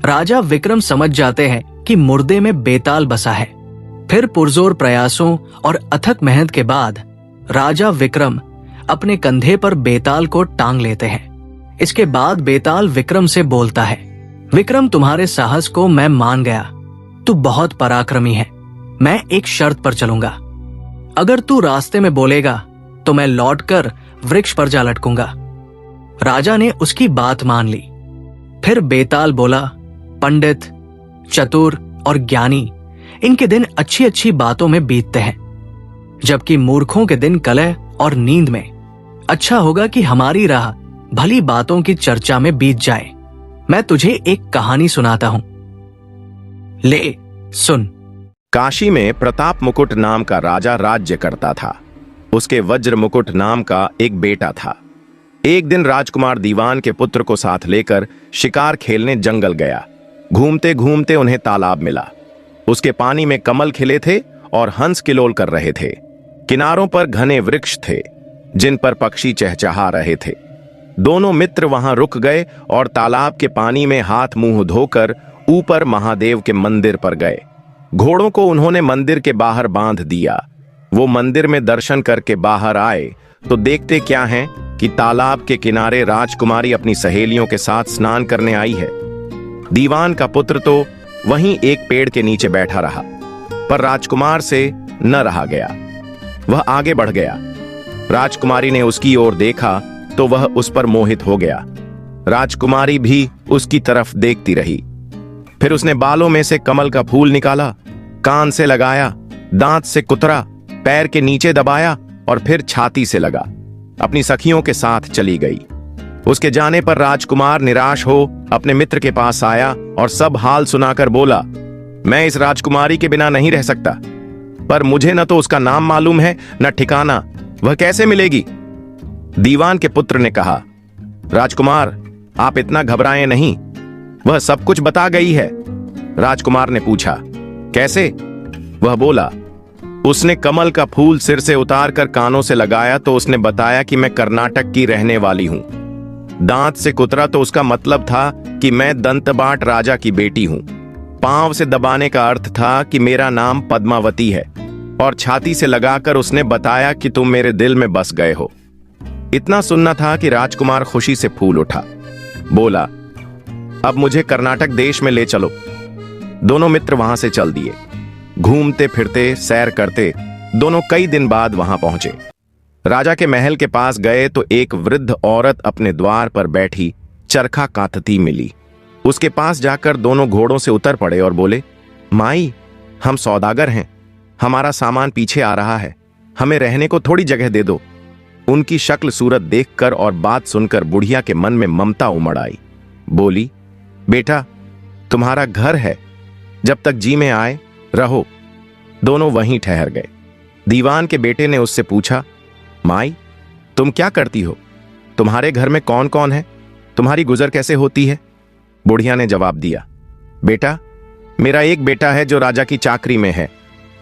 राजा विक्रम समझ जाते हैं कि मुर्दे में बेताल बसा है। फिर पुरजोर प्रयासों और अथक मेहनत के बाद राजा विक्रम अपने कंधे पर बेताल को टांग लेते हैं। इसके बाद बेताल विक्रम से बोलता है, विक्रम, तुम्हारे साहस को मैं मान गया। तू बहुत पराक्रमी है। मैं एक शर्त पर चलूंगा। अगर तू रास्ते में बोलेगा तो मैं लौटकर वृक्ष पर जा लटकूंगा। राजा ने उसकी बात मान ली। फिर बेताल बोला, पंडित, चतुर और ज्ञानी, इनके दिन अच्छी अच्छी बातों में बीतते हैं, जबकि मूर्खों के दिन कलह और नींद में। अच्छा होगा कि हमारी राह भली बातों की चर्चा में बीत जाए। मैं तुझे एक कहानी सुनाता हूं, ले सुन। काशी में प्रताप मुकुट नाम का राजा राज्य करता था। उसके वज्र मुकुट नाम का एक बेटा था। एक दिन राजकुमार दीवान के पुत्र को साथ लेकर शिकार खेलने जंगल गया। घूमते घूमते उन्हें तालाब मिला। उसके पानी में कमल खिले थे और हंस किलोल कर रहे थे। किनारों पर घने वृक्ष थे जिन पर पक्षी चहचहा रहे थे। दोनों मित्र वहां रुक गए और तालाब के पानी में हाथ मुंह धोकर ऊपर महादेव के मंदिर पर गए। घोड़ों को उन्होंने मंदिर के बाहर बांध दिया। वो मंदिर में दर्शन करके बाहर आए तो देखते क्या हैं कि तालाब के किनारे राजकुमारी अपनी सहेलियों के साथ स्नान करने आई है। दीवान का पुत्र तो वहीं एक पेड़ के नीचे बैठा रहा, पर राजकुमार से न रहा गया। वह आगे बढ़ गया। राजकुमारी ने उसकी ओर देखा तो वह उस पर मोहित हो गया। राजकुमारी भी उसकी तरफ देखती रही। फिर उसने बालों में से कमल का फूल निकाला, कान से लगाया, दांत से कुतरा, पैर के नीचे दबाया और फिर छाती से लगा। अपनी सखियों के साथ चली गई। उसके जाने पर राजकुमार निराश हो अपने मित्र के पास आया और सब हाल सुनाकर बोला, मैं इस राजकुमारी के बिना नहीं रह सकता, पर मुझे न तो उसका नाम मालूम है न ठिकाना। वह कैसे मिलेगी? दीवान के पुत्र ने कहा, राजकुमार, आप इतना घबराएं नहीं, वह सब कुछ बता गई है। राजकुमार ने पूछा, कैसे? वह बोला, उसने कमल का फूल सिर से उतारकर कानों से लगाया तो उसने बताया कि मैं कर्नाटक की रहने वाली हूं। दांत से कुतरा तो उसका मतलब था कि मैं दंतबाट राजा की बेटी हूं। पांव से दबाने का अर्थ था कि मेरा नाम पद्मावती है। और छाती से लगाकर उसने बताया कि तुम मेरे दिल में बस गए हो। इतना सुनना था कि राजकुमार खुशी से फूल उठा। बोला, अब मुझे कर्नाटक देश में ले चलो। दोनों मित्र वहां से चल दिए। घूमते फिरते सैर करते दोनों कई दिन बाद वहां पहुंचे। राजा के महल के पास गए तो एक वृद्ध औरत अपने द्वार पर बैठी चरखा कातती मिली। उसके पास जाकर दोनों घोड़ों से उतर पड़े और बोले, माई, हम सौदागर हैं, हमारा सामान पीछे आ रहा है, हमें रहने को थोड़ी जगह दे दो। उनकी शक्ल सूरत देखकर और बात सुनकर बुढ़िया के मन में ममता उमड़ आई। बोली, बेटा, तुम्हारा घर है, जब तक जी में आए रहो। दोनों वहीं ठहर गए। दीवान के बेटे ने उससे पूछा, माई, तुम क्या करती हो? तुम्हारे घर में कौन कौन है? तुम्हारी गुजर कैसे होती है? बुढ़िया ने जवाब दिया, बेटा, मेरा एक बेटा है जो राजा की चाकरी में है।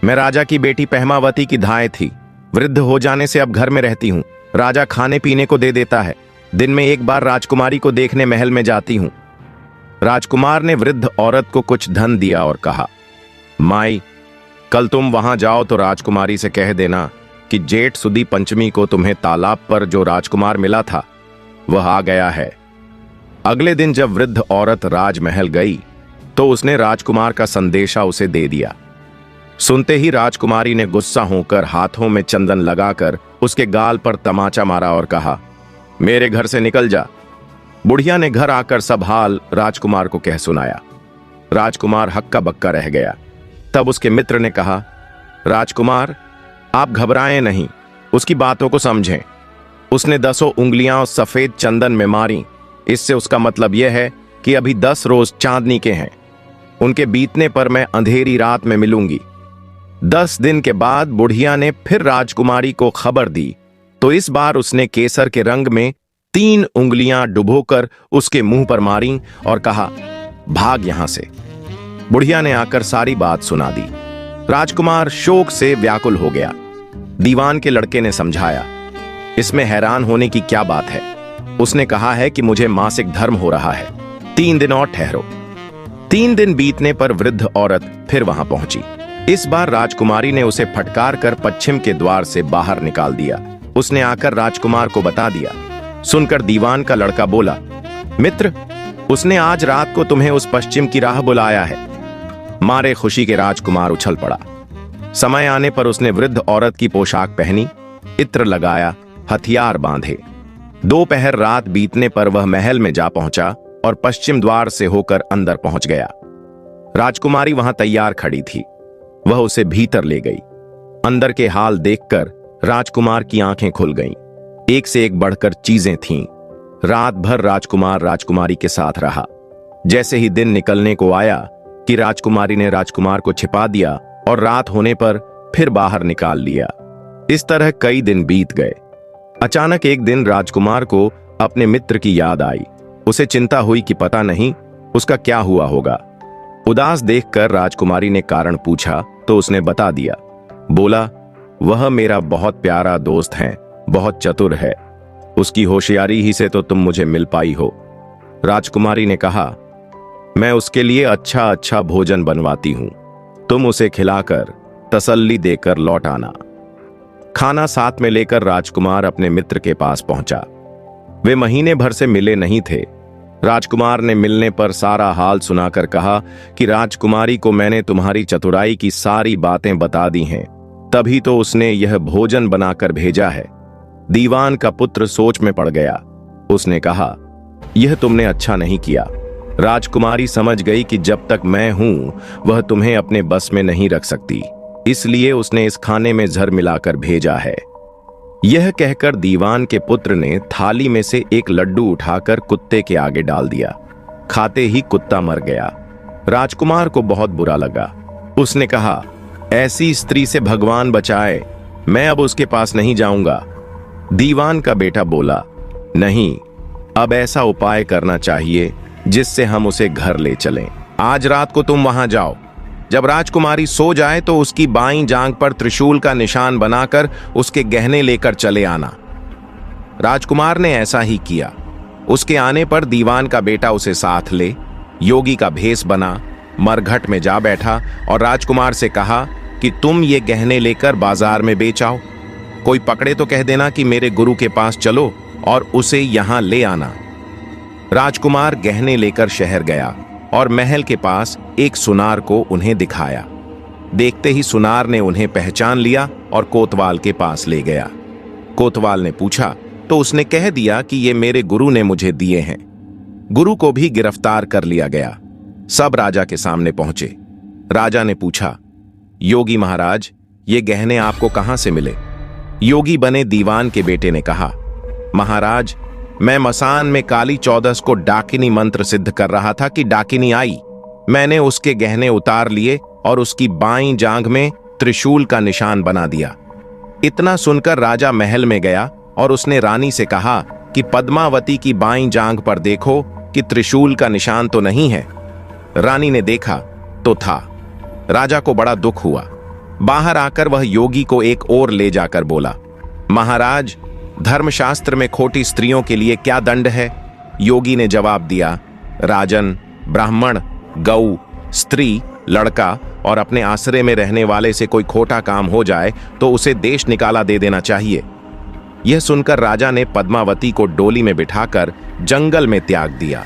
मैं राजा की बेटी पहमावती की धाय थी। वृद्ध हो जाने से अब घर में रहती हूं। राजा खाने पीने को दे देता है। दिन में एक बार राजकुमारी को देखने महल में जाती हूं। राजकुमार ने वृद्ध औरत को कुछ धन दिया और कहा, माई, कल तुम वहां जाओ तो राजकुमारी से कह देना कि जेठ सुदी पंचमी को तुम्हें तालाब पर जो राजकुमार मिला था वह आ गया है। अगले दिन जब वृद्ध औरत राजमहल गई तो उसने राजकुमार का संदेशा उसे दे दिया। सुनते ही राजकुमारी ने गुस्सा होकर हाथों में चंदन लगाकर उसके गाल पर तमाचा मारा और कहा, मेरे घर से निकल जा। बुढ़िया ने घर आकर सब हाल राजकुमार को कह सुनाया। राजकुमार हक्का बक्का रह गया। तब उसके मित्र ने कहा, राजकुमार, आप घबराएं नहीं, उसकी बातों को समझें। उसने 10 उंगलियां सफेद चंदन में मारी। इससे उसका मतलब यह है कि अभी 10 रोज चांदनी के हैं। उनके बीतने पर मैं अंधेरी रात में मिलूंगी। 10 दिन के बाद बुढ़िया ने फिर राजकुमारी को खबर दी तो इस बार उसने केसर के रंग में 3 उंगलियां डुबोकर उसके मुंह पर मारी और कहा, भाग यहां से। बुढ़िया ने आकर सारी बात सुना दी। राजकुमार शोक से व्याकुल हो गया। दीवान के लड़के ने समझाया, इसमें हैरान होने की क्या बात है? उसने कहा है कि मुझे मासिक धर्म हो रहा है, 3 दिन और ठहरो। 3 दिन बीतने पर वृद्ध औरत फिर वहां पहुंची। इस बार राजकुमारी ने उसे फटकार कर पश्चिम के द्वार से बाहर निकाल दिया। उसने आकर राजकुमार को बता दिया। सुनकर दीवान का लड़का बोला, मित्र, उसने आज रात को तुम्हें उस पश्चिम की राह बुलाया है। मारे खुशी के राजकुमार उछल पड़ा। समय आने पर उसने वृद्ध औरत की पोशाक पहनी, इत्र लगाया, हथियार बांधे। दोपहर रात बीतने पर वह महल में जा पहुंचा और पश्चिम द्वार से होकर अंदर पहुंच गया। राजकुमारी वहां तैयार खड़ी थी। वह उसे भीतर ले गई। अंदर के हाल देखकर राजकुमार की आंखें खुल गईं। एक से एक बढ़कर चीजें थीं। रात भर राजकुमार राजकुमारी के साथ रहा। जैसे ही दिन निकलने को आया कि राजकुमारी ने राजकुमार को छिपा दिया और रात होने पर फिर बाहर निकाल लिया। इस तरह कई दिन बीत गए। अचानक एक दिन राजकुमार को अपने मित्र की याद आई। उसे चिंता हुई कि पता नहीं उसका क्या हुआ होगा। उदास देखकर राजकुमारी ने कारण पूछा तो उसने बता दिया। बोला, वह मेरा बहुत प्यारा दोस्त है, बहुत चतुर है। उसकी होशियारी ही से तो तुम मुझे मिल पाई हो। राजकुमारी ने कहा, मैं उसके लिए अच्छा अच्छा भोजन बनवाती हूं। तुम उसे खिलाकर तसल्ली देकर लौट आना। खाना साथ में लेकर राजकुमार अपने मित्र के पास पहुंचा। वे महीने भर से मिले नहीं थे। राजकुमार ने मिलने पर सारा हाल सुनाकर कहा कि राजकुमारी को मैंने तुम्हारी चतुराई की सारी बातें बता दी हैं, तभी तो उसने यह भोजन बनाकर भेजा है। दीवान का पुत्र सोच में पड़ गया। उसने कहा, यह तुमने अच्छा नहीं किया। राजकुमारी समझ गई कि जब तक मैं हूं वह तुम्हें अपने बस में नहीं रख सकती, इसलिए उसने इस खाने में जहर मिलाकर भेजा है। यह कहकर दीवान के पुत्र ने थाली में से एक लड्डू उठाकर कुत्ते के आगे डाल दिया। खाते ही कुत्ता मर गया। राजकुमार को बहुत बुरा लगा। उसने कहा, ऐसी स्त्री से भगवान बचाए, मैं अब उसके पास नहीं जाऊंगा। दीवान का बेटा बोला, नहीं, अब ऐसा उपाय करना चाहिए जिससे हम उसे घर ले चलें। आज रात को तुम वहां जाओ। जब राजकुमारी सो जाए तो उसकी बाईं जांघ पर त्रिशूल का निशान बनाकर उसके गहने लेकर चले आना। राजकुमार ने ऐसा ही किया। उसके आने पर दीवान का बेटा उसे साथ ले योगी का भेष बना, मरघट में जा बैठा और राजकुमार से कहा कि तुम ये गहने लेकर बाजार में बेच आओ। कोई पकड़े तो कह देना कि मेरे गुरु के पास चलो और उसे यहां ले आना। राजकुमार गहने लेकर शहर गया और महल के पास एक सुनार को उन्हें दिखाया। देखते ही सुनार ने उन्हें पहचान लिया और कोतवाल के पास ले गया। कोतवाल ने पूछा तो उसने कह दिया कि ये मेरे गुरु ने मुझे दिए हैं। गुरु को भी गिरफ्तार कर लिया गया। सब राजा के सामने पहुंचे। राजा ने पूछा, योगी महाराज, ये गहने आपको कहां से मिले? योगी बने दीवान के बेटे ने कहा, महाराज, मैं मसान में काली चौदस को डाकिनी मंत्र सिद्ध कर रहा था कि डाकिनी आई। मैंने उसके गहने उतार लिए और उसकी बाईं जांघ में त्रिशूल का निशान बना दिया। इतना सुनकर राजा महल में गया और उसने रानी से कहा कि पद्मावती की बाईं जांघ पर देखो कि त्रिशूल का निशान तो नहीं है। रानी ने देखा तो था। राजा को बड़ा दुख हुआ। बाहर आकर वह योगी को एक ओर ले जाकर बोला, महाराज, धर्मशास्त्र में खोटी स्त्रियों के लिए क्या दंड है? योगी ने जवाब दिया, राजन, ब्राह्मण, गौ, स्त्री, लड़का और अपने आश्रय में रहने वाले से कोई खोटा काम हो जाए तो उसे देश निकाला दे देना चाहिए। यह सुनकर राजा ने पद्मावती को डोली में बिठाकर जंगल में त्याग दिया।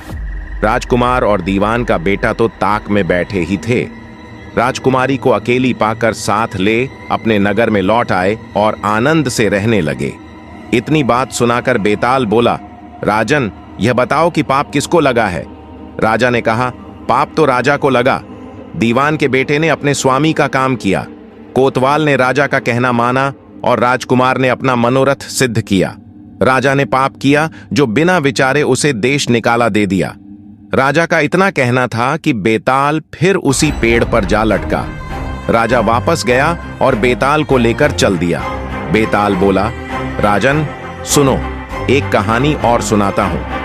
राजकुमार और दीवान का बेटा तो ताक में बैठे ही थे। राजकुमारी को अकेली पाकर साथ ले अपने नगर में लौट आए और आनंद से रहने लगे। इतनी बात सुनाकर बेताल बोला, राजन, यह बताओ कि पाप किसको लगा है? राजा ने कहा, पाप तो राजा को लगा। दीवान के बेटे ने अपने स्वामी का काम किया। कोतवाल ने राजा का कहना माना और राजकुमार ने अपना मनोरथ सिद्ध किया। राजा ने पाप किया जो बिना विचारे उसे देश निकाला दे दिया। राजा का इतना कहना था कि बेताल फिर उसी पेड़ पर जा लटका। राजा वापस गया और बेताल को लेकर चल दिया। बेताल बोला, राजन, सुनो, एक कहानी और सुनाता हूं।